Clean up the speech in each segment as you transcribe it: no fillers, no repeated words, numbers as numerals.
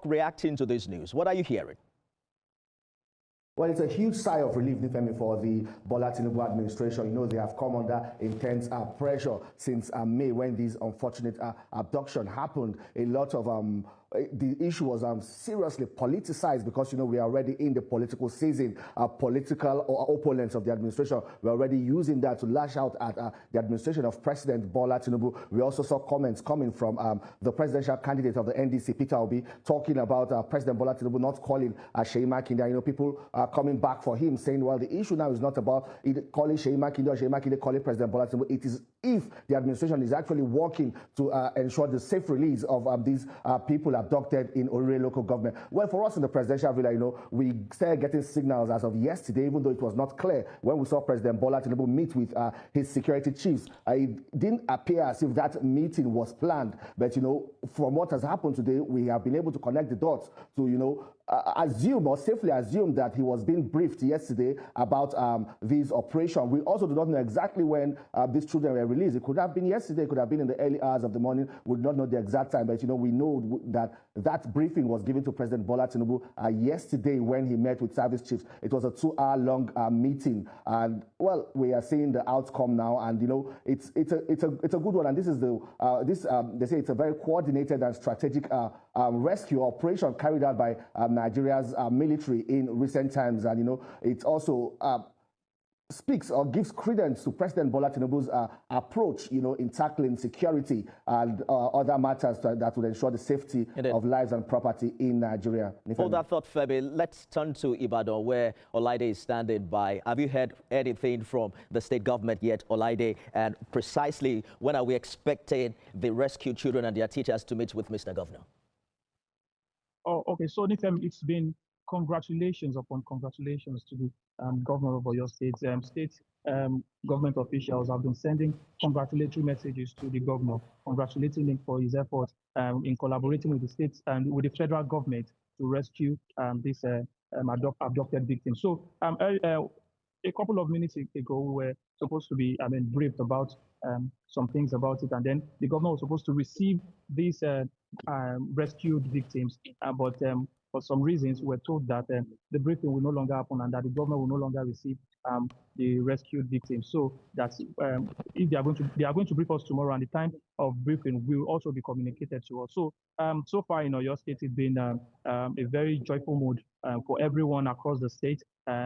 talk reacting to this news. What are you hearing? Well, it's a huge sigh of relief, Nifemi, for the Bola Tinubu administration. You know, they have come under intense pressure since May, when this unfortunate abduction happened. A lot of the issue was seriously politicized because, you know, we are already in the political season. Political opponents of the administration were already using that to lash out at the administration of President Bola Tinubu. We also saw comments coming from the presidential candidate of the NDC, Peter Obi, talking about President Bola Tinubu not calling Seyi Makinde. You know, people are coming back for him, saying, well, the issue now is not about calling Seyi Makinde or Seyi Makinde calling President Bola Tinubu. It is if the administration is actually working to ensure the safe release of these people abducted in Orire local government. Well, for us in the presidential villa, you know, we started getting signals as of yesterday, even though it was not clear, when we saw President Bola Tinubu meet with his security chiefs. It didn't appear as if that meeting was planned. But, you know, from what has happened today, we have been able to connect the dots to, you know, assume or safely assume that he was being briefed yesterday about this operation. We also do not know exactly when these children were released. It could have been yesterday, it could have been in the early hours of the morning. We do not know the exact time, but, you know, we know that that briefing was given to President Bola Tinubu yesterday when he met with service chiefs. It was a 2-hour-long meeting, and well, we are seeing the outcome now, and you know, it's a good one. And this is the they say it's a very coordinated and strategic rescue operation carried out by Nigeria's military in recent times, and you know, it also speaks or gives credence to President Bola Tinubu's approach, you know, in tackling security and other matters that would ensure the safety of lives and property in Nigeria. Hold that thought, Femi. Let's turn to Ibadan, where Olaide is standing by. Have you heard anything from the state government yet, Olaide? And precisely when are we expecting the rescued children and their teachers to meet with Mr. Governor? Oh, okay. So, Nifem, it's been congratulations upon congratulations to the governor of Oyo State. Government officials have been sending congratulatory messages to the governor, congratulating him for his efforts in collaborating with the states and with the federal government to rescue this abducted victim. So, a couple of minutes ago, we were supposed to be, briefed about some things about it, and then the governor was supposed to receive these rescued victims, but for some reasons, we're told that the briefing will no longer happen and that the government will no longer receive the rescued victims. So that's if they are going to brief us tomorrow, and the time of briefing will also be communicated to us. So so far in Oyo State, it's been a very joyful mood for everyone across the state,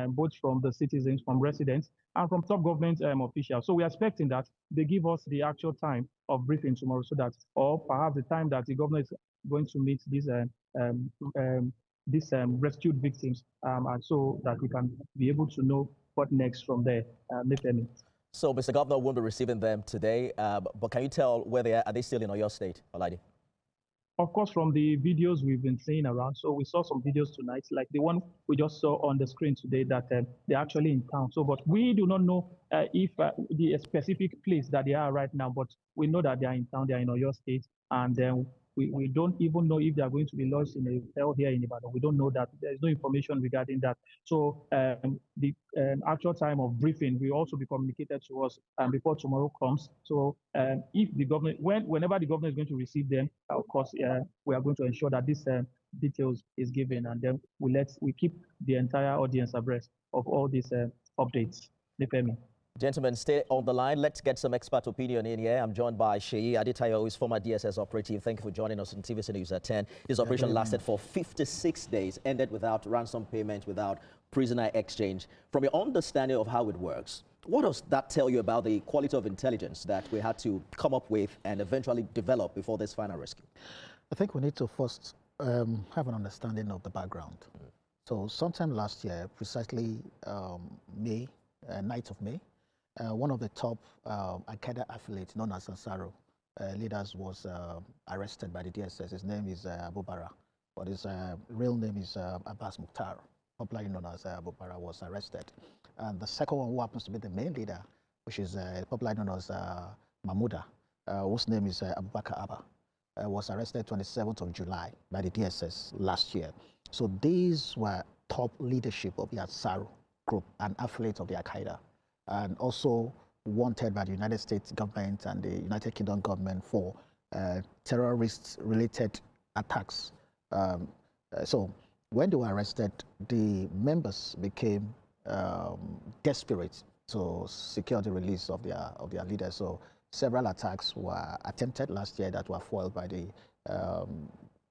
both from the citizens, from residents, and from top government officials. So we are expecting that they give us the actual time of briefing tomorrow, so that, or perhaps the time that the governor is going to meet these rescued victims, and so that we can be able to know what next from there. So, Mr. Governor won't be receiving them today, but can you tell where they are? Are they still in Oyo State, Olaide? Of course, from the videos we've been seeing around, so we saw some videos tonight, like the one we just saw on the screen today, that they're actually in town. So, but we do not know if the specific place that they are right now, but we know that they are in town, they are in Oyo State, and we don't even know if they are going to be lodged in a hotel here in Ibadan. We don't know that. There is no information regarding that. So the actual time of briefing will also be communicated to us before tomorrow comes. So if the government, whenever the government is going to receive them, of course, we are going to ensure that this details is given, and then we keep the entire audience abreast of all these updates. Gentlemen, stay on the line. Let's get some expert opinion in here. I'm joined by Seyi Adetayo, who is former DSS operative. Thank you for joining us on TVC News at 10. This operation lasted for 56 days, ended without ransom payment, without prisoner exchange. From your understanding of how it works, what does that tell you about the quality of intelligence that we had to come up with and eventually develop before this final rescue? I think we need to first have an understanding of the background. So sometime last year, precisely May, 9th of May, one of the top Al-Qaeda affiliates, known as Ansaro leaders, was arrested by the DSS. His name is Abubara, but his real name is Abbas Mukhtar, popularly known as Abubara, was arrested. And the second one, who happens to be the main leader, which is popularly known as Mahmouda, whose name is Abubakar Abba, was arrested 27th of July by the DSS last year. So these were top leadership of the Ansaro group and affiliates of the Al-Qaeda, and also wanted by the United States government and the United Kingdom government for terrorist-related attacks So when they were arrested, the members became desperate to secure the release of their leaders. So several attacks were attempted last year that were foiled by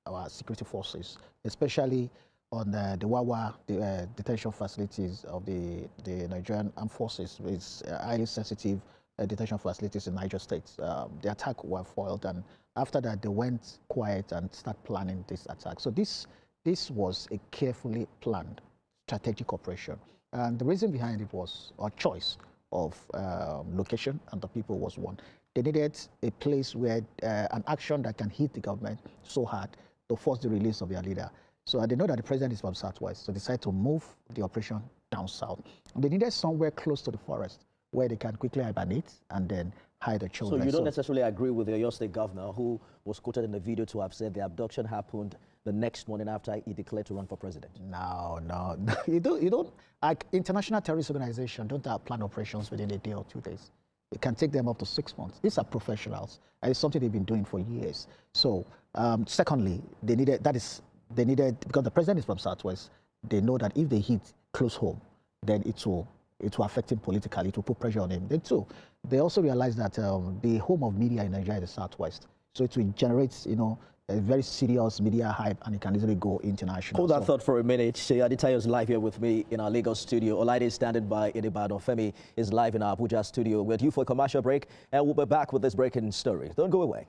our security forces, especially on the Wawa detention facilities of the Nigerian Armed Forces. It's highly sensitive detention facilities in Niger State. The attack were foiled, and after that they went quiet and started planning this attack. So this was a carefully planned strategic operation. And the reason behind it was our choice of location and the people was one. They needed a place where an action that can hit the government so hard to force the release of their leader. So they know that the president is from Southwest, so they decided to move the operation down south. And they needed somewhere close to the forest where they can quickly hibernate and then hide the children. So you don't necessarily agree with the Oyo State governor who was quoted in the video to have said the abduction happened the next morning after he declared to run for president? No. You don't, like international terrorist organizations don't have planned operations within a day or 2 days. It can take them up to 6 months. These are professionals, and it's something they've been doing for years. So, secondly, because the president is from Southwest, they know that if they hit close home, then it will affect him politically, it will put pressure on him. Then too, they also realize that the home of media in Nigeria is the Southwest. So it will generate, a very serious media hype, and it can easily go international. Hold that thought for a minute. Seyi Adetayo is live here with me in our Lagos studio. Olaide is standing by in Ibadan. Femi is live in our Abuja studio. We're due for a commercial break, and we'll be back with this breaking story. Don't go away.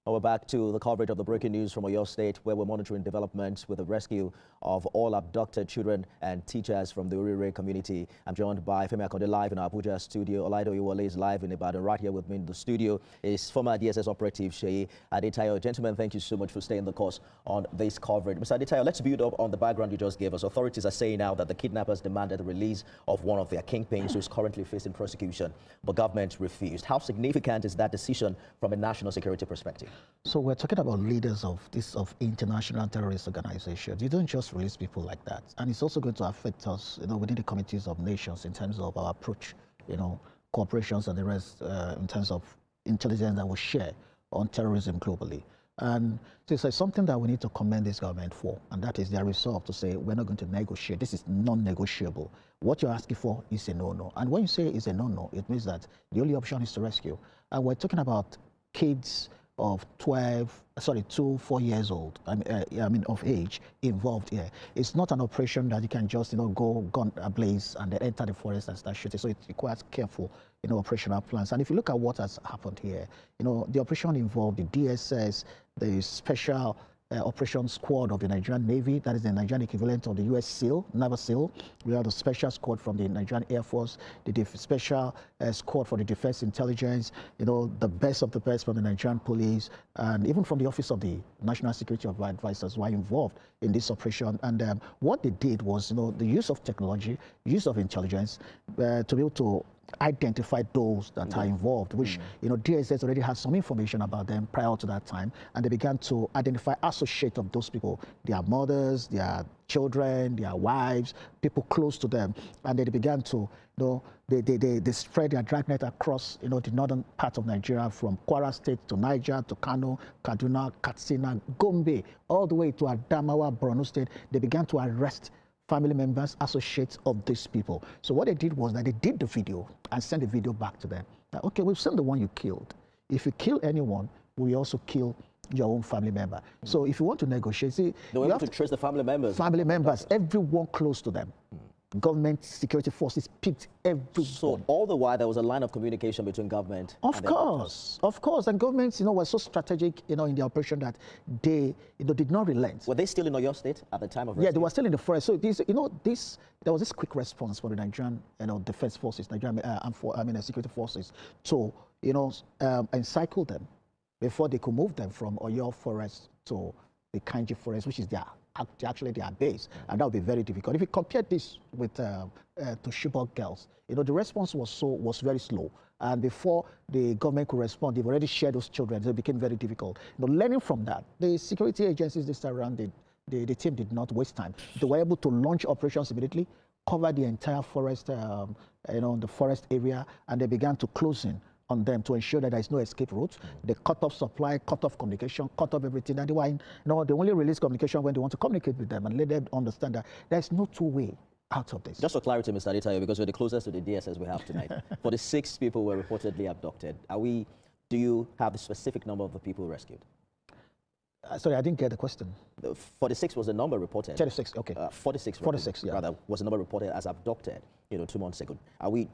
We're back to the coverage of the breaking news from Oyo State, where we're monitoring developments with the rescue of all abducted children and teachers from the Orire community. I'm joined by Femi Makinde live in our Abuja studio. Olaide Oyewole is live in Ibadan. Right here with me in the studio is former DSS operative Seyi Adetayo. Gentlemen, thank you so much for staying the course on this coverage. Mr. Adetayo, let's build up on the background you just gave us. Authorities are saying now that the kidnappers demanded the release of one of their kingpins who is currently facing prosecution, but government refused. How significant is that decision from a national security perspective? So we're talking about leaders of international terrorist organizations. You don't just release people like that. And it's also going to affect us, within the committees of nations in terms of our approach, cooperations and the rest in terms of intelligence that we share on terrorism globally. And so it's something that we need to commend this government for, and that is their resolve to say, we're not going to negotiate. This is non-negotiable. What you're asking for is a no-no. And when you say it's a no-no, it means that the only option is to rescue. And we're talking about kids of 2, 4 years old, of age involved here. It's not an operation that you can just, go gun ablaze and then enter the forest and start shooting. So it requires careful, operational plans. And if you look at what has happened here, the operation involved the DSS, the special operations squad of the Nigerian Navy, that is the Nigerian equivalent of the US SEAL, Naval SEAL. We have the special squad from the Nigerian Air Force, the special squad for the Defense Intelligence, the best of the best from the Nigerian Police, and even from the Office of the National Security Advisors were involved in this operation. And what they did was, the use of technology, use of intelligence to be able to identify those that are involved, which DSS already has some information about them prior to that time, and they began to identify associates of those people, their mothers, their children, their wives, people close to them, and they began to they spread their dragnet across the northern part of Nigeria, from Kwara State to Niger to Kano, Kaduna, Katsina, Gombe, all the way to Adamawa, Borno State. They began to arrest family members, associates of these people. So what they did was that they did the video and sent the video back to them. Now, okay, we've seen the one you killed. If you kill anyone, we also kill your own family member. So if you want to negotiate, see, they were able to trace the family members. Family members, everyone close to them. Government security forces picked everyone. So all the while there was a line of communication between government of course, and governments were so strategic in the operation that they did not relent. Were they still in Oyo State at the time of rescue? Yeah, they were still in the forest. So there was this quick response for the Nigerian defense forces, Nigerian security forces, to encircle them before they could move them from Oyo forest to the Kanji forest, which is actually their base, and that would be very difficult. If you compare this with to Chibok girls, the response was very slow, and before the government could respond, they've already shared those children, so it became very difficult. Learning from that, the security agencies this time around, the team did not waste time. They were able to launch operations immediately, cover the entire forest, the forest area, and they began to close in on them to ensure that there is no escape route. They cut off supply, cut off communication, cut off everything. And they only release communication when they want to communicate with them and let them understand that there is no two-way out of this. Just for clarity, Mr. Aditayo, because we're the closest to the DSS we have tonight. For the 6 people who were reportedly abducted, do you have the specific number of the people rescued? Sorry, I didn't get the question. 46 was the number reported. 36, okay. 46, 46, yeah. Rather, was the number reported as abducted, 2 months ago.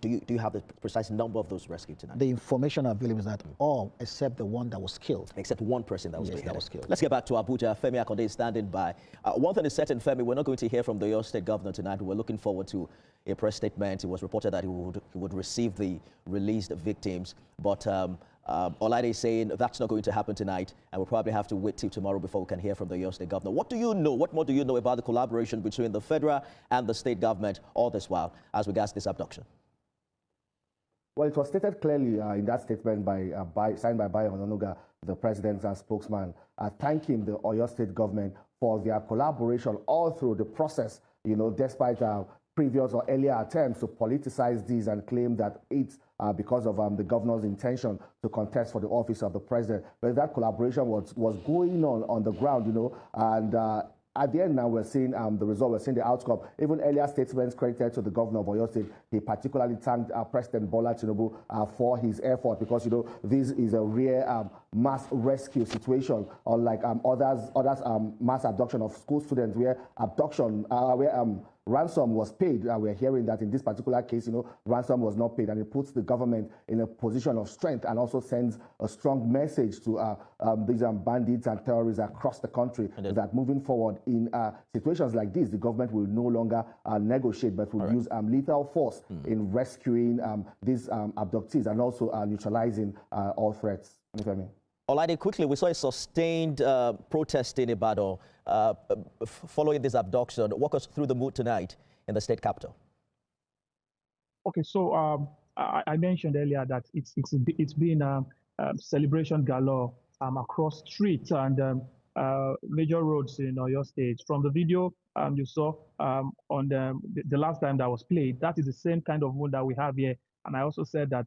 Do you have the precise number of those rescued tonight? The information available is that all except the one that was killed. Except one person that was beheaded. That was killed. Let's get back to Abuja. Femi Akande is standing by. One thing is certain, Femi, we're not going to hear from the Oyo State Governor tonight. We're looking forward to a press statement. It was reported that he would receive the released victims, but Olaide is saying that's not going to happen tonight, and we'll probably have to wait till tomorrow before we can hear from the Oyo State Governor. What do you know? What more do you know about the collaboration between the federal and the state government all this while as regards this abduction? Well, it was stated clearly in that statement signed by Bayo Ononuga, the president's spokesman, thanking the Oyo State government for their collaboration all through the process, despite previous or earlier attempts to politicize these and claim that it's because of the governor's intention to contest for the office of the president. But that collaboration was going on the ground, and at the end now we're seeing the result, we're seeing the outcome. Even earlier statements credited to the governor of Oyo State, he particularly thanked President Bola Tinubu for his effort because, this is a rare mass rescue situation, unlike others mass abduction of school students where ransom was paid. We're hearing that in this particular case, ransom was not paid, and it puts the government in a position of strength and also sends a strong message to these bandits and terrorists across the country that moving forward in situations like this, the government will no longer negotiate, but will use lethal force in rescuing these abductees and also neutralizing all threats. Olaide, quickly, we saw a sustained protest in Ibadan following this abduction. Walk us through the mood tonight in the state capital. Okay, so I mentioned earlier that it's been a celebration galore across streets and major roads in Oyo State. From the video you saw on the last time that was played, that is the same kind of mood that we have here. And I also said that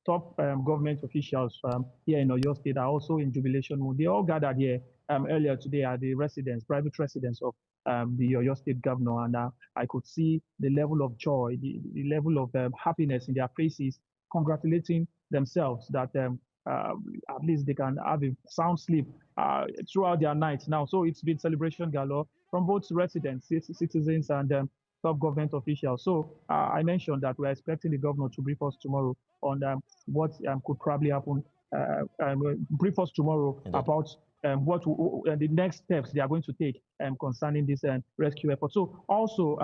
top government officials here in Oyo State are also in jubilation mood. They all gathered here earlier today at the private residence of the Oyo State governor, and I could see the level of joy, the level of happiness in their faces, congratulating themselves that at least they can have a sound sleep throughout their night now. So it's been celebration galore from both residents, citizens, and top government officials. So I mentioned that we're expecting the governor to brief us tomorrow on what could probably happen. Brief us tomorrow about what the next steps they are going to take concerning this rescue effort. So also,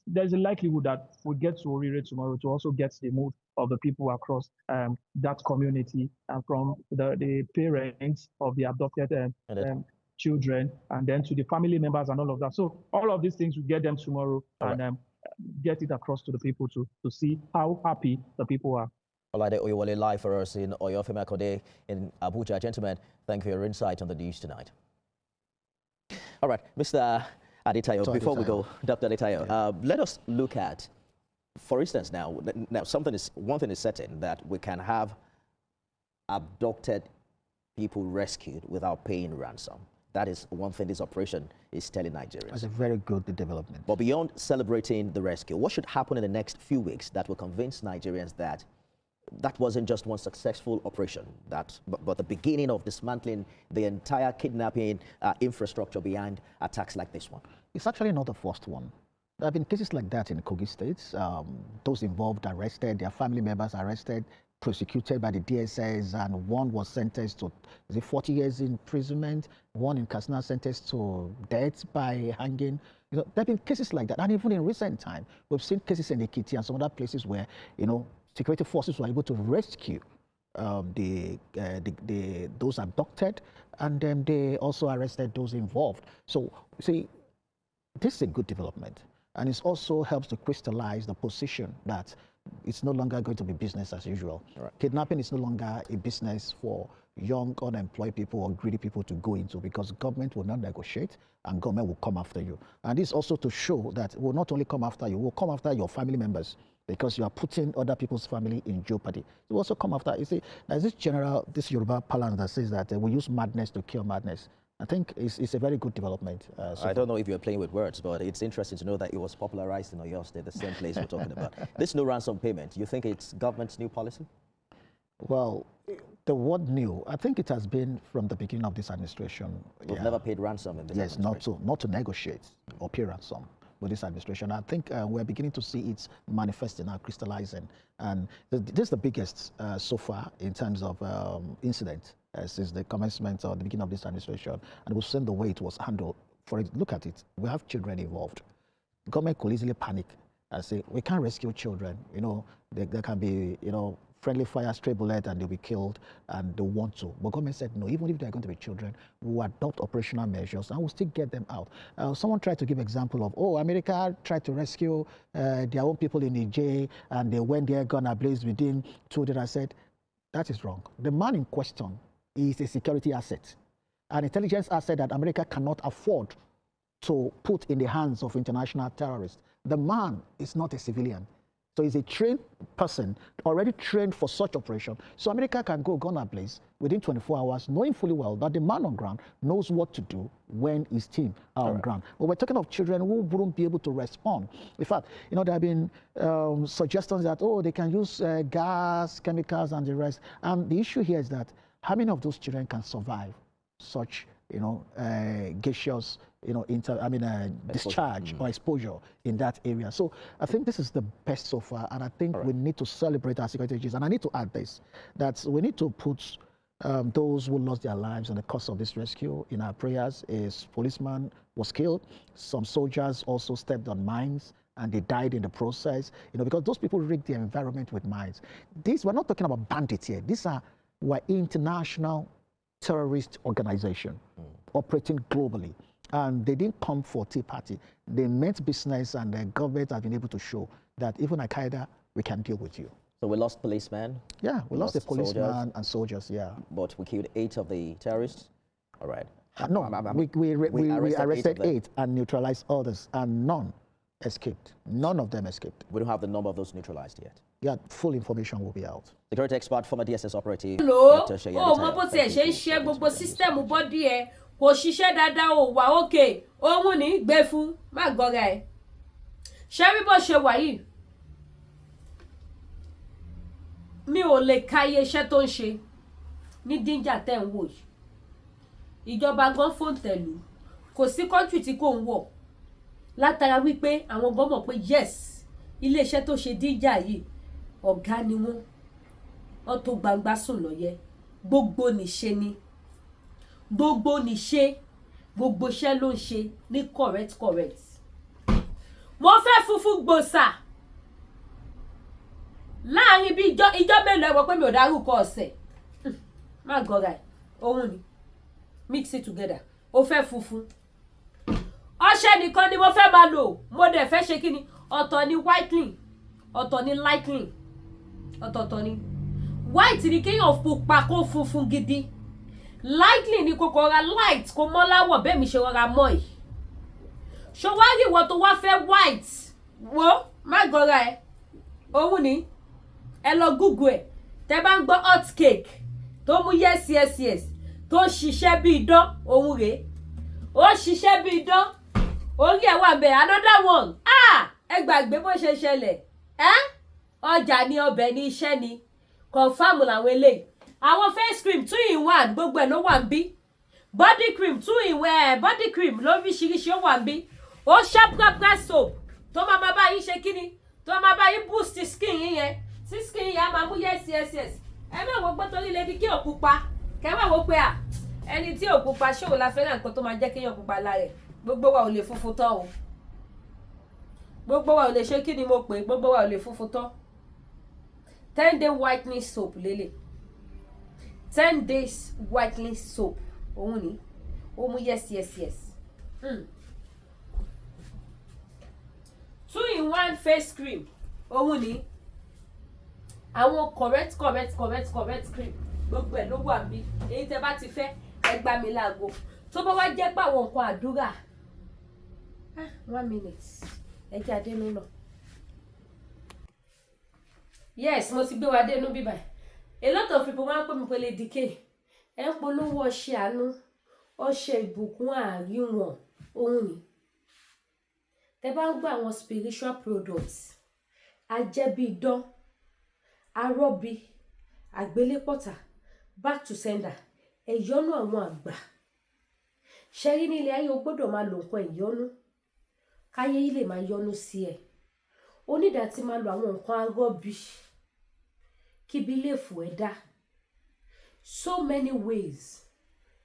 there's a likelihood that we get to Orire tomorrow to also get the mood of the people across that community, from the parents of the abducted children, and then to the family members and all of that. So all of these things will get them tomorrow and get it across to the people to see how happy the people are. Olaide Oyewole live for us in Oyo, Femi Akande in Abuja. Gentlemen, thank you for your insight on the news tonight. All right, Mr. Aditayo, before we go, Dr. Aditayo, let us look at, for instance, now one thing is certain, that we can have abducted people rescued without paying ransom. That is one thing this operation is telling Nigerians. That's a very good development. But beyond celebrating the rescue, what should happen in the next few weeks that will convince Nigerians that that wasn't just one successful operation, but the beginning of dismantling the entire kidnapping infrastructure behind attacks like this one? It's actually not the first one. There have been cases like that in Kogi State. Those involved arrested, their family members arrested, prosecuted by the DSS, and one was sentenced to 40 years imprisonment, one in Katsina sentenced to death by hanging. There have been cases like that, and even in recent time, we've seen cases in Ekiti and some other places where, security forces were able to rescue those abducted, and then they also arrested those involved. So, see, this is a good development, and it also helps to crystallize the position that it's no longer going to be business as usual. Right. Kidnapping is no longer a business for young unemployed people or greedy people to go into, because government will not negotiate and government will come after you. And this also to show that it will not only come after you, will come after your family members, because you are putting other people's family in jeopardy. It will also come after, you see, there's this Yoruba parlance that says that we use madness to cure madness. I think it's a very good development. I don't know if you're playing with words, but it's interesting to know that it was popularized in Oyo State, the same place we're talking about. This no ransom payment, you think it's government's new policy? Well, the word new, I think it has been from the beginning of this administration. We've never paid ransom in this administration. Yes, not to negotiate or pay ransom with this administration. I think we're beginning to see it manifesting now, crystallizing. And this is the biggest so far in terms of incident since the commencement or the beginning of this administration. And we've seen the way it was handled. Look at it, we have children involved. Government could easily panic and say, we can't rescue children. You know, there can be, you know, friendly fire, stray bullet, and they'll be killed, and they want to. But government said, no, even if they're going to be children, we'll adopt operational measures and we'll still get them out. Someone tried to give example of, oh, America tried to rescue their own people in Niger, and they went there, gun ablaze within 2 days. I said, that is wrong. The man in question is a security asset, an intelligence asset that America cannot afford to put in the hands of international terrorists. The man is not a civilian. So he's a trained person, already trained for such operation. So America can go gun ablaze within 24 hours, knowing fully well that the man on ground knows what to do when his team are on ground. But we're talking of children who wouldn't be able to respond. In fact, you know, there have been suggestions that, oh, they can use gas, chemicals, and the rest. And the issue here is that how many of those children can survive such, you know, gaseous, you know, discharge or exposure in that area. So I think this is the best so far, and I think we need to celebrate our security agencies. And I need to add this, that we need to put those who lost their lives in the course of this rescue in our prayers. A policeman was killed. Some soldiers also stepped on mines and they died in the process, you know, because those people rigged the environment with mines. We're not talking about bandits here. These were international terrorist organization operating globally. And they didn't come for tea party. They meant business, and the government have been able to show that even Al-Qaeda, we can deal with you. So we lost policemen? Yeah, we lost the policeman and soldiers, yeah. But we killed 8 of the terrorists? All right. No, we arrested 8 and neutralized others, and none escaped. None of them escaped. We don't have the number of those neutralized yet. Yeah, full information will be out. Security expert, former DSS operative. Hello. Oh, mo bó tiẹ̀ ṣe ń ṣe gbogbo system body ẹ̀ kò ṣiṣẹ́ dáadáa ò wà òkè ohun ní gbé fún má gọ́ra ẹ̀. Ṣé bí bó ṣe wà yìí? Mi ò lè ka iye iṣẹ́ tó ń ṣe ní danger tẹ́ ń wò yìí. Ìjọba gan fóun tẹ̀lú. Kò sí country tí kò ń wọ̀. Látara wípé àwọn gan mọ̀ pé yes, ilé iṣẹ́ tó ṣe danger yìí ọ̀gá ni wọ́n. Wọ́n tó gbangba sùn lọ́yẹ. Gbogbo nìṣe ni. Gbogbo nìṣe. Gbogbo iṣẹ́ ló ń ṣe ní correct. Mo fẹ́ funfun gbòòsà. Láàrin bí ìjọ mélòó ẹ̀wọ̀ pé mi ò dárúkọ ọ̀sẹ̀. Má gọ́ra ẹ̀. Òun ni. Mix it together. Ó fẹ́ funfun. Ọṣẹ nìkan ni mo fẹ́ máa lò. Mo dẹ̀ fẹ́ ṣe kí ni? Ọ̀tọ̀ ni whitening. Ọ̀tọ̀ ni lightning. Ọ̀tọ̀ọ̀tọ̀ ni. White ni kéèyàn pupa kó funfun gidi. Lightning ni kò kọ́ra light kó mọ́ láwọ̀ bẹ́ẹ̀ mi ṣe rọra mọ́ yìí. Ṣé wá rí ìwọ tó wá fẹ́ white? Wo má gọ́ra ẹ̀. Òun ni. Ẹ lọ Google ẹ̀. Tẹ́ bá ń gbọ́ hot cake tó mú yes tó ṣiṣẹ́ bí idán òun rèé. Ó ṣiṣẹ́ bí idán. Orí ẹ̀ wà bẹ́ẹ̀ another one. Ẹ gbàgbé bó ṣe ṣẹlẹ̀. Ọjà ni ọbẹ̀ ni iṣẹ́ ni. Confirm làwọn eléyìí. Àwọn face cream 2-in-1 gbogbo ẹ̀ ló wà níbí. Body cream 2-in-1 body cream lóríṣiríṣi ó wà níbí. Ó sharp soap tó máa bá yín ṣe kíni? Tó máa bá yín boost skin yín yẹn. Sí skin yín á máa mú yes. Ẹ má wo pé torí lady kí ò pupa. Kẹ́ má wo pé ẹni tí ò pupa ṣòwò la fẹ́ràn nǹkan tó máa jẹ́ kéèyàn pupa lára ẹ̀. Gbogbo wa ò lè funfun tán o. Gbogbo wa ò lè ṣe kí ni mo pè gbogbo wa ò lè funfun tán. 10-day whitening soap lélẹ̀. 10 days whitening soap. Òun ni. Ó mú yes. 2-in-1 face cream. Òun ni. àwọn correct cream gbogbo ẹ̀ ló wà bí èyí tẹ́ bá ti fẹ́ ẹ gbà mí láago tó bá wá jẹ́ pé àwọn nǹkan àdúrà 1 minute ẹ jẹ́ adé nínú. Yes, mo ti gbé wa dénú bíbá. A lot of people máa ń pè mí pé Lady K ẹ ń polówó ọṣẹ àánú ọṣẹ ìbùkún àríwọ̀n ohun ni. Tẹ́ bá ń gbọ́ àwọn spiritual products ajẹ́bí idán arọ́bí àgbélépọ̀tà back to sender ẹ̀yọ́nú àwọn àgbà. Ṣẹ́rí ní ilé ayé o gbọ́dọ̀ máa lo nǹkan ìyọ́nú káyé yìí lè máa yọ́nú sí ẹ. Onídàá ti máa lo àwọn nǹkan arọ́bí kíbi lè fò ẹ́ dá. So many ways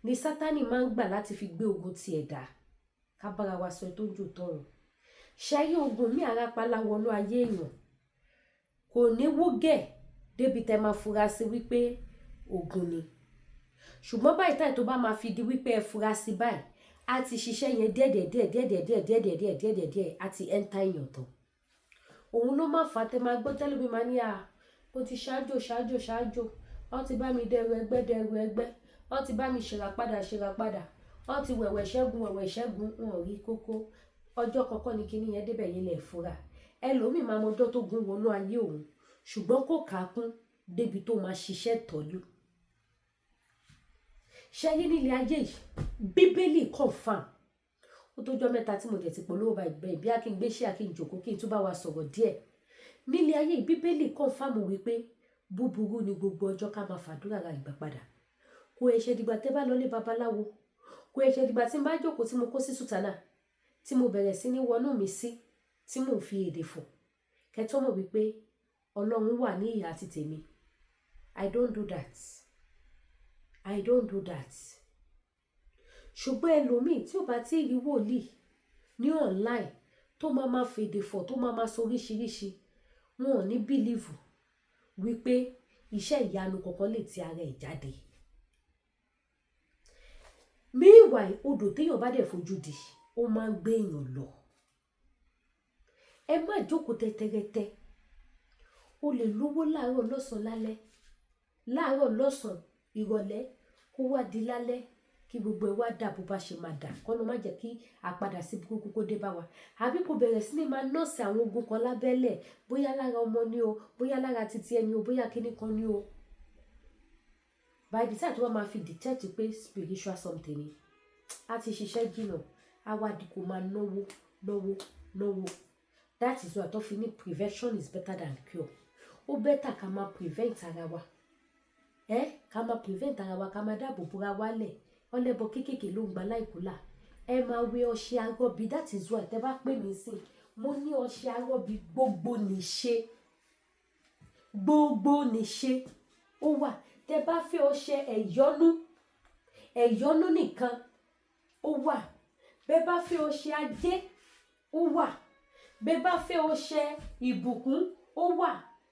ni Sátánì máa ń gbà láti fi gbé ogun ti ẹ̀dá. Ká bára wa sọ tó ń jò tọrọ. Ṣẹ́rí ogun mi arápálá wọnú ayé èèyàn kò ní wúgẹ̀ débi tẹ́ máa fura sí wípé ogun ni. Ṣùgbọ́n báyìí táì tó bá máa fi di wípé ẹ fura sí báyìí a ti ṣiṣẹ́ yẹn díẹ̀díẹ̀ a ti ẹ́ńtà èèyàn tán. Òun ló máa fà tẹ́ máa gbọ́ tẹ́lómi máa ní mo ti ṣáájò wọ́n ti bá mi dẹrù ẹgbẹ́ wọ́n ti bá mi ṣèrà padà wọ́n ti wẹ̀wẹ̀ ṣẹ́gun wọn rí kókó ọjọ́ kọ̀ọ̀kan ní kinní yẹn débẹ̀ yẹn lẹ̀ fura. Ẹlòmíì máa mọjọ́ tó gún wọnú ayé òun ṣùgbọ́n kò kákún débi tó máa ṣiṣẹ́ tọ́lú. Ṣẹ́rí nílé ayé yìí bíbélì confirm ó tó jọ́ mẹ́ta tí mo dẹ̀ ti polówó bá ìgbẹ́ bí a kí n gbé ṣé a kí n jòkó kí n tún bá wa sọ̀rọ̀ díẹ̀. Nílé ayé yìí bíbélì confirm wípé búburú ni gbogbo ọjọ́ ká máa fàdúrà ra ìgbà padà. Kò ẹ̀ṣẹ̀ dìgbà tẹ́ bá lọlé babaláwo kò ẹ̀ṣẹ̀ dìgbà tí n bá jókòó tí mo kó sí sùtánà tí mo bẹ̀rẹ̀ sí ní wọnú mi sí tí mò ń fi èdè fò kẹ́tọ́ mọ̀ wípé Ọlọ́run wà ní ìhà àti tèmi. I don't do that. Ṣùgbọ́n ẹlòmíì tí ò bá tí rí wòlíì ní online tó máa fèdè fọ̀ tó máa sọ oríṣiríṣi wọn ò ní bílíìfù wípé iṣẹ́ ìyanu kankan lè ti ara ẹ̀ jáde. Meanwhile odò téèyàn bá dẹ̀ fojú di ó máa ń gbé èèyàn lọ. Ẹ má jókòó tẹ́tẹ́rẹ́tẹ́ o lè lówó láàárọ̀ lọ́sàn-án lálẹ́ láàárọ̀ lọ́sàn-án ìrọ̀lẹ́ kó wá di lálẹ́ kí gbogbo ẹ wá dà bó bá ṣe máa dà kọ́nà má jẹ́ kí àpadà sí burúkú kó dé bá wa. Àbí kò bẹ̀rẹ̀ sí ní máa nọ́ọ̀sì àwọn ogun kan lábẹ́lẹ̀ bóyá lára ọmọ ni o bóyá lára titi ẹni o bóyá kíní kan ni o. By the time tó bá máa fi detect pé spiritual something ni a ti ṣiṣẹ́ jìnnà awádìí kò máa náwó. That is why tó fi ní prevention is better than cure. Ó better ká máa prevent ara wa. Ká máa prevent ara wa ká máa dáàbò bora wálẹ̀ ọlẹ́bọ kéékèèké ló ń gba láìkúlà. Ẹ máa wé ọṣẹ arọ́bí that is why tẹ́ bá pè mí sí mo ní ọṣẹ arọ́bí gbogbo nìṣe ó wà. Tẹ́ bá fẹ́ ọṣẹ ẹ̀yọ́nú nìkan ó wà. Bẹ́ bá fẹ́ ọṣẹ ajé ó wà. Bẹ́ bá fẹ́ ọṣẹ ìbùkún ó wà.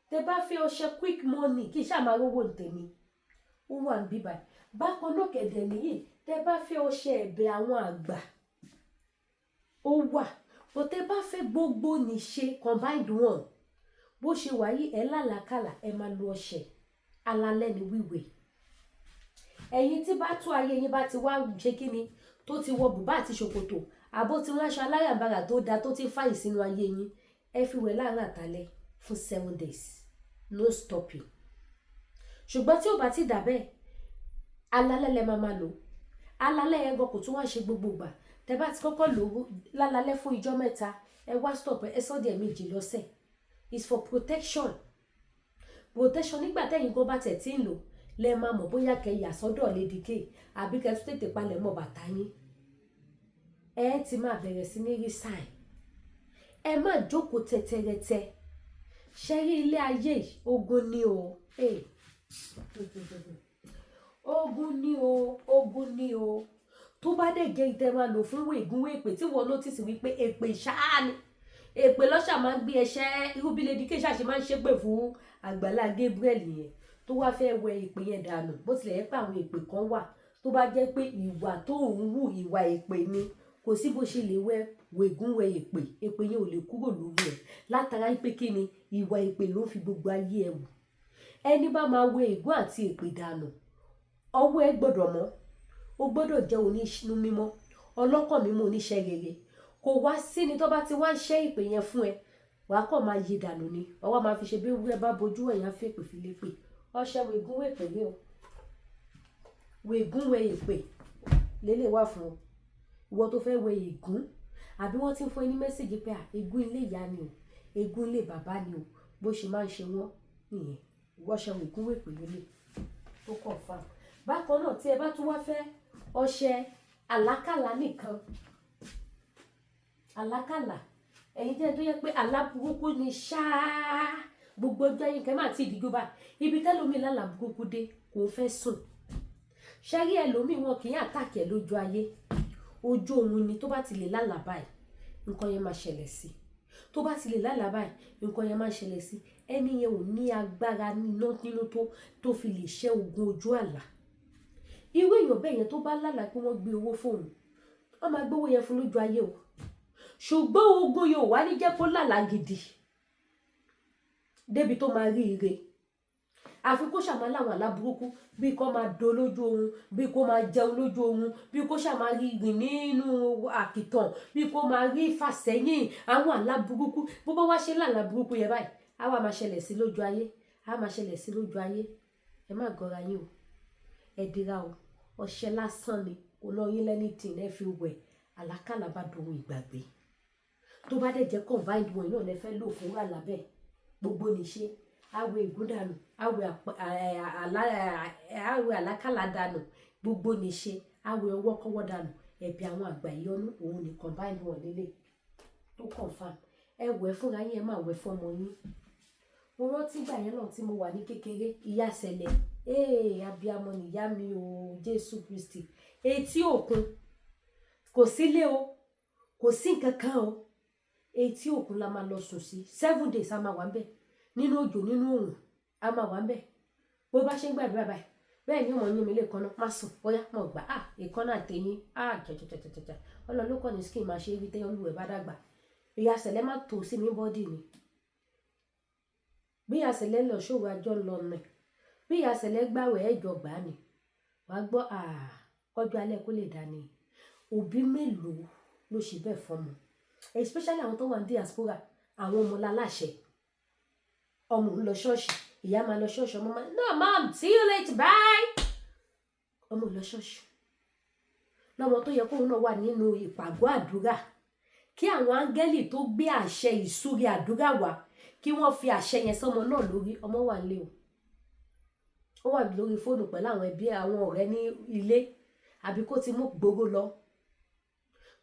Tẹ́ bá fẹ́ ọṣẹ quick money kí ṣáà máa rówó ntèmi ó wà ń bíbá. Bákan náà kẹ̀dẹ̀ nìyí tẹ́ bá fẹ́ ọṣẹ ẹ̀bẹ̀ àwọn àgbà ó wà. Bó tẹ́ bá fẹ́ gbogbo nìṣe combined one bó ṣe wà yìí ẹ lálàkàlà ẹ máa lo ọṣẹ alalẹ́ ni wíwè. Ẹ̀yin tí bá tó ayé yín bá ti wá ṣe kíni tó ti wọ bùbá àti ṣòkòtò àbó tí wọ́n aṣọ alárànbarà tó da tó ti fàyè sínú ayé yín ẹ fi wẹ̀ láàárọ̀ àtàlẹ́ fún 7 days no stopping. Ṣùgbọ́n tí ò bá ti dà bẹ́ẹ̀ alalẹ́ lẹ máa lò. Alalẹ́ yẹn gan kò tún wá ṣe gbogbo gbà. Tẹ́ bá ti kọ́kọ́ lò ó lálalẹ́ fún ìjọ́ mẹ́ta ẹ wá stop ẹ sọ́ díẹ̀ méjì lọ́sẹ̀. It's for protection. Nígbà tẹ́yin gan bá tẹ̀ tí ń lò lẹ máa mọ̀ bóyá kẹ́ yà sọ́dọ̀ Lady K àbí kẹ́ tún tètè palẹ̀ mọ́ bàtà yín. Ẹ ti máa bẹ̀rẹ̀ sí ní rí sign. Ẹ má jókòó tẹ́tẹ́rẹ́tẹ́. Ṣẹ́rí ilé ayé ogun ni o. Ogun ni o. Tó bá dé jẹ́ ìtẹ́ máa lò fún wègún èpè tí wọ́n notice wípé èpè ṣáá ni. Èpè lọ́ṣà máa ń gbé ẹṣẹ́ irú bí Lady K ṣàṣe máa ń ṣépè fún Àgbàlá Gabriel yẹn tó wá fẹ́ wẹ èpè yẹn dànù bó tilẹ̀ yẹ pé àwọn èpè kan wà tó bá jẹ́ pé ìwà tó ń wù ìwà èpè ni kò sí bó ṣe lè wègún wẹ èpè yẹn ò lè kúrò lórí ẹ̀ látara pé kí ni ìwà èpè ló ń fi gbogbo ayé ẹ̀ wù. ẹni bá máa wẹ ègún àti èpè dànù ọwọ́ ẹ gbọ́dọ̀ mọ́ ó gbọ́dọ̀ jẹ́ oníṣínú mímọ́ ọlọ́kàn mímọ́ oníṣẹ́ rere kò wá sí ni tó bá ti wá ń ṣẹ́ ìpè yẹn fún ẹ wàá kàn máa yí dànù ni ọwọ́ máa fi ṣe bí ewúrẹ́ bá bojú ẹ̀yà fèpè fi lè pè ọṣẹ wègún wèpè rí o wègún wẹ èpè lélẹ̀ wà fún ọ ìwọ tó fẹ́ wẹ ègún àbí wọ́n ti ń fún ẹ ní mẹ́sàgì pé ègún ilé ìyá ni o ègún ilé bàbá ni o bó ṣe máa ń ṣe wọ́n nìyẹn ọṣẹ wègún wèpè lélẹ̀ tó kàn fà bákan náà tí ẹ bá tún wá fẹ́ ọṣẹ àlákàlà nìkan àlákàlà ẹ̀yin jẹ́ tó yẹ pé aláburúkú ni ṣáá gbogbo ọjọ́ yín kẹ́ máa ti ìdíjọ́ bá ibi tẹ́lómi lálàburúkú dé kò fẹ́ sùn ṣẹ́rí ẹlòmíì wọn kì í àtàkì ẹ̀ lójú ayé ojú oorun ni tó bá ti lè lálàá báyìí nǹkan yẹn máa ṣẹlẹ̀ sí tó bá ti lè lálàá báyìí nǹkan yẹn máa ṣẹlẹ̀ sí ẹni yẹn ò ní agbára nínú tó fi lè ṣẹ́ ogun ojú àlá irú èèyàn bẹ́ẹ̀ yẹn tó bá lálàá pé wọ́n gbé owó fóun wọ́n máa gbówó yẹn fún lójú ayé o ṣùgbọ́n ogun yóò wá ní jẹ́ kó lálàá gidi débi tó máa rí ire àfi kó ṣàmà láwọn aláburúkú bí kò máa do lójú oorun bí kò máa jẹun lójú oorun bí kò ṣàmà rí rìn nínú àkìtàn bí kò máa rí fàsẹ́yìn àwọn aláburúkú bó bá wá ṣe láláburúkú yẹn báyìí á wá máa ṣẹlẹ̀ sí lójú ayé á máa ṣẹlẹ̀ sí lójú ayé ẹ má gọra yín o ẹ dira o ọṣẹ lásán ni kò lọ yín lẹ́ni tì ẹ fi wẹ̀ àlákàlà bá dohun ìgbàgbé tó bá dẹ̀ jẹ́ combined one náà lẹ fẹ́ lò fún wà lábẹ́ gbogbo nìṣe àwẹ̀ ègún dànù àwẹ̀ àlákàlà dànù gbogbo nìṣe àwẹ̀ ọwọ́ kọ́wọ́ dànù ẹ̀bí àwọn àgbà ìyọnu òun ní combined one lélẹ̀ tó confam ẹ wẹ̀ fúnra yín ẹ má wẹ̀ fọmọ yín mo rántí gbà yẹn náà tí mo wà ní kékeré ìyá ṣẹlẹ̀ abiyamọ nìyá mi o Jésù Kristi etí òkun kò sílé o kò sí nǹkan kan o etí òkun la máa lọ sùn sí 7 days a máa wà ń bẹ̀ nínú òjò nínú òòrùn a máa wà ń bẹ̀ bó bá ṣe ń gbàdúrà báyìí bẹ́ẹ̀ ni ọmọ yín mi lè kọ́nà má sùn bóyá mo gbà ìkọ́nà àtẹ̀yìn jẹjẹjẹjẹjẹ ọlọ́lọ́kọ̀ ní skin máa ṣe é rí tẹ́yìn olúwẹ̀ bá dàgbà ìyá sẹ̀lẹ̀ má tò sí mi bọ́dì ni bí ìyá sẹ̀lẹ̀ lọ ṣòwò àjọ lọ nà bí ìyá sẹ̀lẹ̀ gbàwẹ̀ ẹ̀jọ̀ gbà ni wàá gbọ́ ọjọ́ alẹ́ kó lè dání òbí mélòó ló ṣe bẹ́ẹ̀ fọmọ especially àwọn tó wà ní diaspora àwọn ọmọ láláṣẹ ọmọ ń lọ ṣọ́ọ̀ṣì ìyá máa lọ ṣọ́ọ̀ṣì ọmọ máa no mom see you later bye ọmọ lọ ṣọ́ọ̀ṣì lọ́mọ tó yẹ kóun náà wà nínú ìpàgọ́ àdúrà kí àwọn áńgẹ́lì tó gbé àṣẹ ìsúre àdúrà wá kí wọ́n fi àṣẹ yẹn sọmọ náà lórí ọmọ wà nílé o ó wà lórí fóònù pẹ̀lú àwọn ẹbí àwọn ọ̀rẹ́ ní ilé àbí kó ti mú gbogbo lọ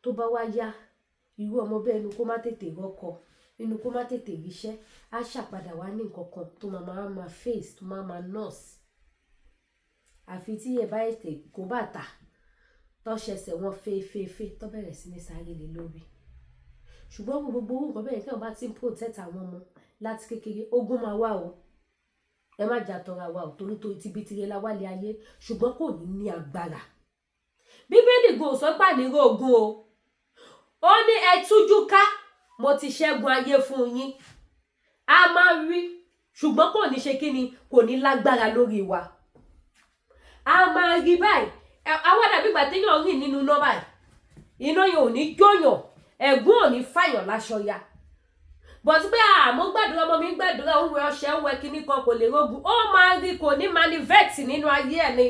tó bá wá yá irú ọmọ bẹ́ẹ̀ inú kó má tètè rọ́kọ inú kó má tètè ríṣẹ́ á ṣàpadà wá ní nǹkan kan tó máa face tó máa nurse àfi tí ẹ bá ètè kó bàtà tọ́ṣẹsẹ̀ wọn fẹ́ẹ́fẹ́ẹ́fẹ́ tó bẹ̀rẹ̀ sí ní sáré lé lórí ṣùgbọ́n gbogbo nǹkan bẹ́ẹ̀ kí wọ́n bá ti ń protect àwọn ọmọ láti kékeré ogun máa wà o ẹ má jà tọra wa ò torí tó ti bí tirẹ̀ la wálé ayé ṣùgbọ́n kò ní agbára bíbélì go sọ pé àníró ogun o ó ní ẹ tújú ká mo ti ṣẹ́gun ayé fún yín a máa rí ṣùgbọ́n kò ní ṣe kí ni kò ní lágbára lórí wa a máa rí báyìí àwọn dàbí ìgbà téèyàn rìn nínú iná báyìí iná yẹn ò ní jóyàn ẹ̀gún ò ní fàyàn láṣọ ya bọ̀t pé àmọ́ gbàdúrà ọmọ mi gbàdúrà òun wẹ ọṣẹ ń wẹ kíní kan kò lè rógun ó máa rí kò ní manifest nínú ayé ẹ̀ ni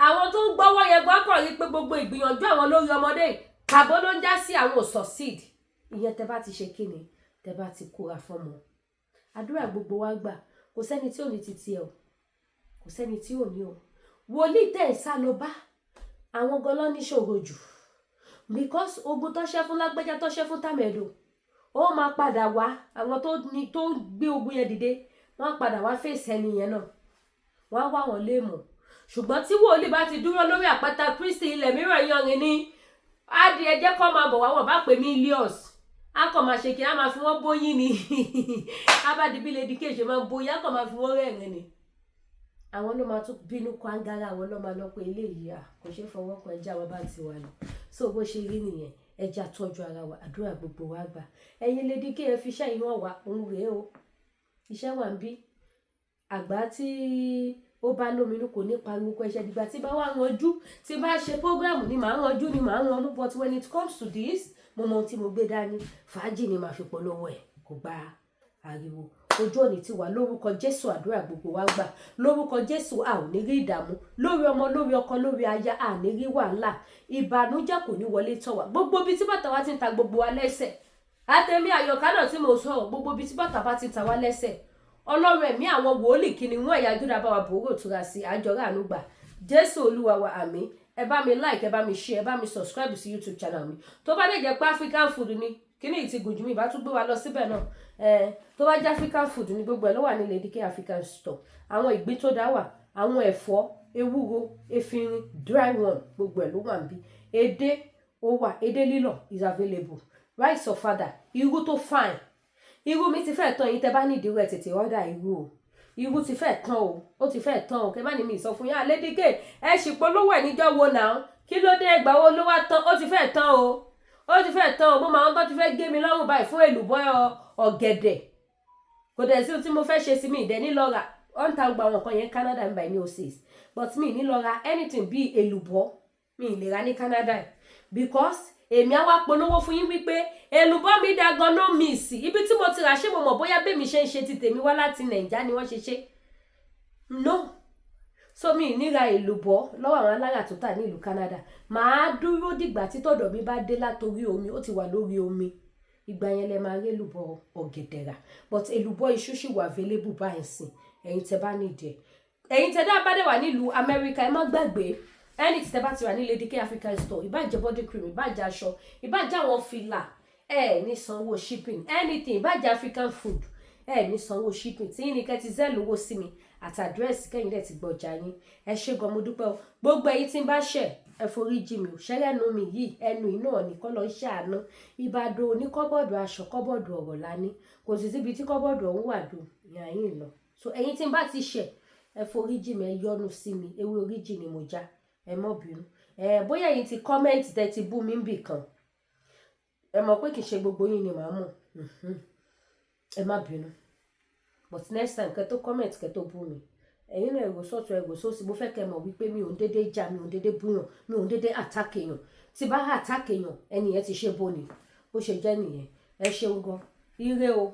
àwọn tó ń gbọ́wọ́ yẹn gbọ́kàn rí pé gbogbo ìgbìyànjú àwọn lórí ọmọdé kàbó ló ń já sí àwọn succeed ìyẹn tẹ bá ti ṣe kíni tẹ bá ti kóra fọmọ àdúrà gbogbo wa gbà kò sẹ́ni tí ò ní titi ẹ̀ o kò sẹ́ni tí ò ní o wòlíì tẹ̀ ń sá lọ bá àwọn gan-an níṣòro jù because ogun tó ṣẹ́ fún lágbẹ́já tó ṣẹ́ fún tàmẹ̀dò ó máa padà wá àwọn tó ń gbé ogun yẹn dìde wọ́n padà wá fèsì ẹni yẹn náà wọ́n á wá wọn léèmọ̀ ṣùgbọ́n tí wòlíì bá ti dúró lórí àpáta Kristi ilẹ̀ mìíràn yanrin ní adi ẹjẹ́ kọ́ máa bọ̀ wá wọ́n bá pè millions á kàn máa ṣe kí á máa fi wọ́n bóyín ni á bá di bí lady kéèṣe máa ń bóyá kàn máa fi wọ́n rẹ̀rìn ni àwọn ló máa tún bínú kó áńgára àwọn ló máa lọ pé eléyìí kò ṣeé fọwọ́ kan ẹja wa bá ti wà lọ so bó ṣe rí nìyẹn ẹja tọ́jú ara wa àdúrà gbogbo wa gbà ẹ̀yin lady ké ẹ fi iṣẹ́ yìí hàn wá òun rèé o iṣẹ́ wà ń bí àgbà tí ó bá lóminú kò ní pariwo kọ ẹ̀ṣẹ̀ dìgbà tí bá wà ranjú tí bá ṣe program ni màá ranjú ni màá ranmú but when it comes to this mo mọ ohun tí mo gbé dání fàájì ni màá fi polówó ẹ̀ kò gba ariwo ojú òní ti wà lórúkọ Jésù àdúrà gbogbo wa gbà lórúkọ Jésù a ò ní rí ìdààmú lórí ọmọ lórí ọkọ lórí aya a ní rí wàhálà ìbànújẹ́ kò ní wọlé tọ̀ wá gbogbo ibi tí bàtà wa ti ń ta gbogbo wa lẹ́sẹ̀ àtẹ̀mí àyọ̀ká náà tí mo sọ̀rọ̀ gbogbo ibi tí bàtà bá ti ta wá lẹ́sẹ̀ Ọlọ́run ẹ̀mí àwọn wòlíì kìíní wọn ẹ̀yà Júdà bá wa bòrò tura sí àjọrà àánú gbà Jésù Olúwa wa àmín ẹ bá mi like ẹ bá mi share ẹ bá mi subscribe sí YouTube channel mi tó bá dẹ̀ jẹ́ pé African food ni kíní ìtì gùn jù mí ìbá tún gbé wa lọ síbẹ̀ náà tó bá jẹ́ African food ni gbogbo ẹ̀ ló wà ní Lady K African store àwọn ìgbín tó dá wà àwọn ẹ̀fọ́ ewúro efinrin dry one gbogbo ẹ̀ ló wà níbí edé ó wà edé lílọ̀ is available rice of father irú tó fine irú mi ti fẹ́ tán yín tẹ́ bá ní ìdíwọ́ ẹ̀ tètè order irú o irú ti fẹ́ tán o ó ti fẹ́ tán o kẹ́ má ní mi sọ fún yín Lady K ẹ sì polówó ẹ̀ níjọ́ wo náà kí ló dé ẹgbàá wo ló wá tán ó ti fẹ́ tán o ó ti fẹ́ tán o mo máa ń bọ́ ti fẹ́ gé mi lọ́rùn báyìí fún èlùbọ́ ọ̀gẹ̀dẹ̀ kò dẹ̀ sí tí mo fẹ́ ṣe sí mi ìdẹ́ nílọ́ra wọ́n ń ta gba àwọn nǹkan yẹn Canada ń báyìí ní oasis but mi nílọ́ra anything bíi èlùbọ́ mi ì lè ra ní Canada because èmi á wá polówó fún yín wípé èlùbọ́ mi dá ganan mi sí ibi tí mo ti rà ṣé mo mọ̀ bóyá bẹ́ẹ̀ mi ṣe ń ṣe ti tèmi wá láti Nàìjíríà ni wọ́n ṣe no so mi níra èlùbọ́ lọ́wọ́ àwọn alára tó tà ní ìlú Canada màá dúró dìgbà tí tọ̀dọ̀ mi bá dé látorí omi ó ti wà lórí omi ìgbà yẹn lẹ máa rí èlùbọ́ ọ̀gẹ̀dẹ̀ rà but èlùbọ́ iṣu ṣì wà available báyìí sìn ẹ̀yin tẹ́ bá nídìí ẹ̀yin tẹ́ dá bá dé wà nílùú Amẹ́ríkà ẹ má gbàgbé ẹni tí tẹ́ bá ti wà ní Lady K African store ìbàjẹ́ body cream ìbàjẹ́ aṣọ ìbàjẹ́ àwọn fìlà ní sanwó shipping anything ìbàjẹ́ African food ní sanwó shipping tí yín ni kẹ́ ti zẹ́ẹ̀lì owó sí mi àti àdírẹ́sì kẹ́yìn dẹ̀ ti gbọ́jà yín ẹ ṣé gan mo dúpẹ́ o gbogbo ẹ̀yin tí ń bá ṣẹ̀ ẹ foríjì mi ò ṣẹ́rẹ́nu mi yìí ẹnu iná nìkan lọ ṣàánú Ìbàdàn ní kọ́bọ̀dù aṣọ kọ́bọ̀dù ọ̀rọ̀ lání kò sì síbi tí kọ́bọ̀dù ọ̀hún wà dùn ìyá yín lọ so ẹ̀yin tí ń bá ti ṣẹ̀ ẹ foríjì mi ẹ yọ́nú sí mi ewé oríjì ni mo já ẹ mọ́ bínú bóyá ẹ̀yin ti kọ́mẹ́ǹtì tẹ́ ti bú mi ń bì kan ẹ mọ̀ pé kì í ṣe gbogbo yín ni màá mọ̀ ẹ má bínú but next time kẹ́ tó kọ́mẹ́ǹtì kẹ́ tó bú mi ẹ̀yin náà èrò sọ́tún èrò sósì mo fẹ́ kẹ́ mọ̀ wípé mi ò ń dédé jà mi ò ń dédé búyàn mi ò ń dédé attack èèyàn tí bá attack èèyàn ẹni yẹn ti ṣe bó ni bó ṣe jẹ́ nìyẹn ẹ ṣeun gan ire o.